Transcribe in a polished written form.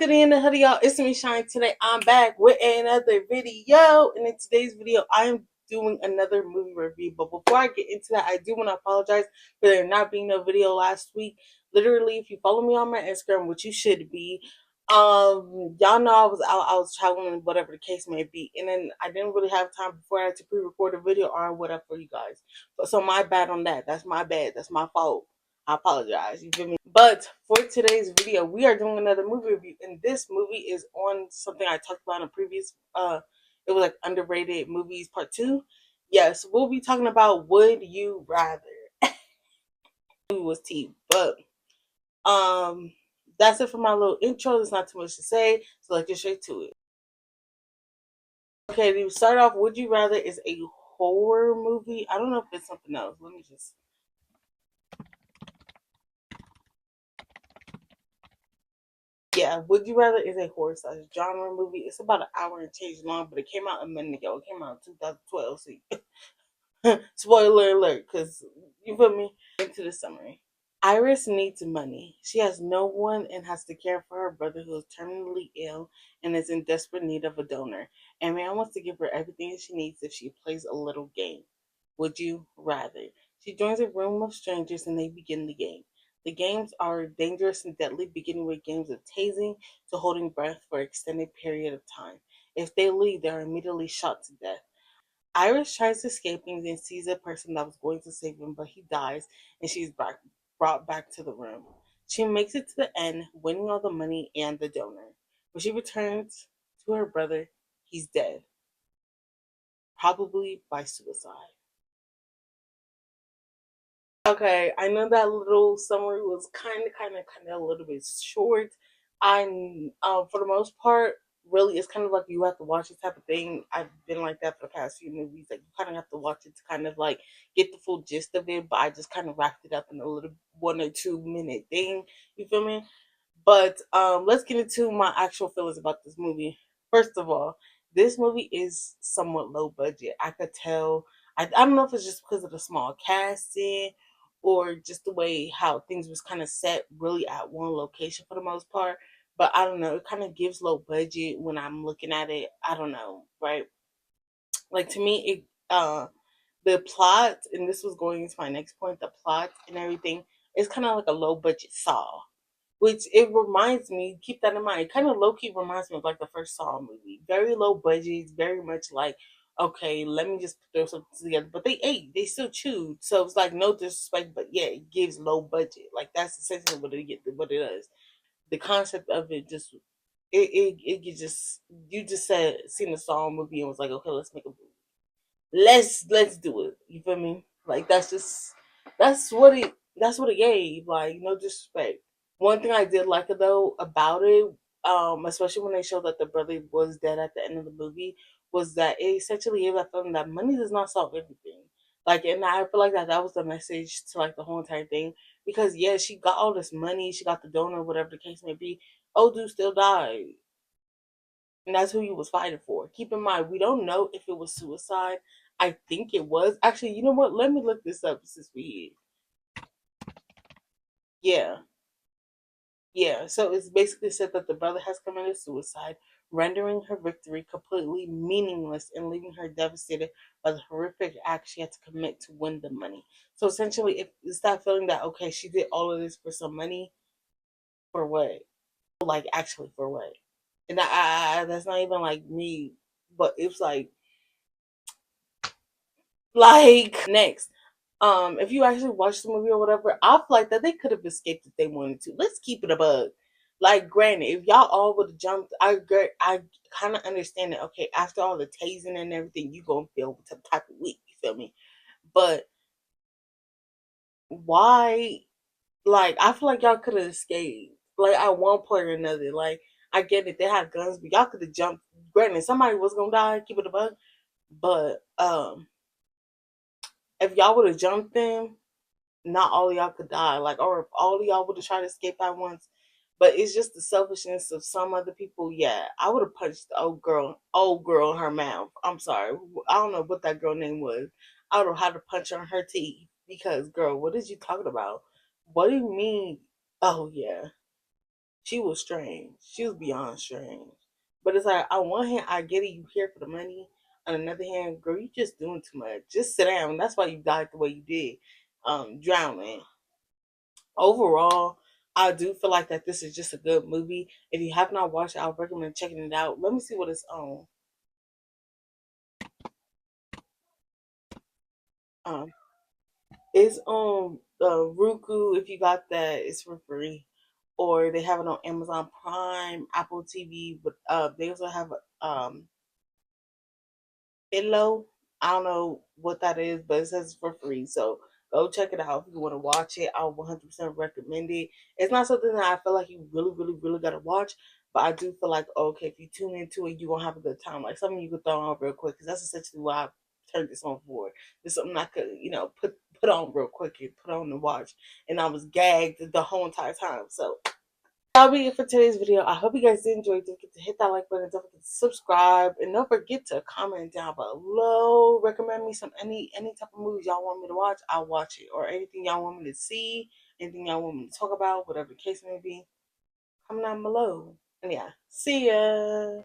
good in the hoodie, y'all? It's me, Shine. Today, I'm back with another video. And in today's video, I am doing another movie review. But before I get into that, I do want to apologize for there not being no video last week. Literally, if you follow me on my Instagram, which you should be, y'all know I was out, I was traveling, whatever the case may be. And then I didn't really have time before I had to pre-record a video or whatever for you guys. So my bad on that. That's my bad. That's my fault. I apologize. You feel me? But for today's video, we are doing another movie review, and this movie is on something I talked about in a previous. It was like underrated movies part 2. Yes, we'll be talking about Would You Rather. It was T, but that's it for my little intro. There's not too much to say, so let's get straight to it. Okay, to start off, Would You Rather is a horror movie. I don't know if it's something else. Let me just. Yeah, Would You Rather is a horror slash genre movie. It's about an hour and change long, but it came out a minute ago. It came out in 2012. So spoiler alert, because you feel me? Into the summary. Iris needs money. She has no one and has to care for her brother who is terminally ill and is in desperate need of a donor. And man wants to give her everything she needs if she plays a little game. Would you rather? She joins a room of strangers and they begin the game. The games are dangerous and deadly, beginning with games of tasing to holding breath for an extended period of time. If they leave, they are immediately shot to death. Iris tries to escape and then sees a person that was going to save him, but he dies and she's brought back to the room. She makes it to the end, winning all the money and the donor. When she returns to her brother, he's dead, probably by suicide. Okay, I know that little summary was kind of a little bit short. For the most part, really, it's kind of like you have to watch this type of thing. I've been like that for the past few movies. Like you kind of have to watch it to kind of like get the full gist of it. But I just kind of wrapped it up in a little 1 or 2 minute thing. You feel me? But let's get into my actual feelings about this movie. First of all, this movie is somewhat low budget. I could tell. I don't know if it's just because of the small casting or just the way how things was kind of set really at one location for the most part. But I don't know. It kind of gives low budget when I'm looking at it. I don't know, right? Like to me, the plot, and this was going into my next point. The plot and everything is kind of like a low budget Saw, which it reminds me, keep that in mind, it kind of low key reminds me of like the first Saw movie. Very low budget, very much like, okay, let me just throw something together. But they ate, they still chewed. So it's like no disrespect, but yeah, it gives low budget. Like that's essentially what it does. The concept of it just it you just said seen the Saw movie and was like, okay, let's make a movie. Let's do it. You feel me? Like that's what it gave. Like no disrespect. One thing I did like though about it, especially when they showed that the brother was dead at the end of the movie, was that it essentially gave that feeling that money does not solve everything. Like, and I feel like that was the message to like the whole entire thing. Because yeah, she got all this money, she got the donor, whatever the case may be. Old dude still died, and that's who he was fighting for. Keep in mind, we don't know if it was suicide. I think it was. Actually, you know what? Let me look this up since we. Yeah, yeah, so it's basically said that the brother has committed suicide, rendering her victory completely meaningless and leaving her devastated by the horrific act she had to commit to win the money. So essentially, it's that feeling that, okay, she did all of this for some money, for what? Like, actually, for what? And that's not even like me, but it's like, next. If you actually watch the movie or whatever, I feel like that they could have escaped if they wanted to. Let's keep it a bug. Like, granted, if y'all all would have jumped, I kind of understand it. Okay, after all the tasing and everything, you gonna feel some type of weak. You feel me? But why? Like, I feel like y'all could have escaped. Like at one point or another. Like, I get it, they had guns, but y'all could have jumped. Granted, somebody was gonna die. Keep it a bug. But if y'all would have jumped them, not all of y'all could die. Like, or if all of y'all would have tried to escape at once. But it's just the selfishness of some other people. Yeah, I would have punched the old girl in her mouth. I'm sorry. I don't know what that girl name was. I would have had to punch her in her teeth. Because, girl, what is you talking about? What do you mean? Oh, yeah. She was strange. She was beyond strange. But it's like on one hand, I get it, you here for the money. On another hand, girl, you just doing too much. Just sit down. That's why you died the way you did, drowning. Overall, I do feel like that this is just a good movie. If you have not watched it, I would recommend checking it out. Let me see what it's on. Um, it's on Roku. If you got that, it's for free, or they have it on Amazon Prime, Apple TV. But they also have Illo. I don't know what that is, but it says it's for free. So go check it out if you want to watch it. I 100% recommend it. It's not something that I feel like you really, really, really got to watch, but I do feel like, okay, if you tune into it, you're going to have a good time. Like something you could throw on real quick, because that's essentially why I turned this on for. It's something I could, put on real quick and put on and watch. And I was gagged the whole entire time. So that'll be it for today's video. I hope you guys did enjoy. Don't forget to hit that like button. Don't forget to subscribe, and don't forget to comment down below. Recommend me any type of movies y'all want me to watch. I'll watch it, or anything y'all want me to see, anything y'all want me to talk about, whatever the case may be. Comment down below. And yeah, see ya.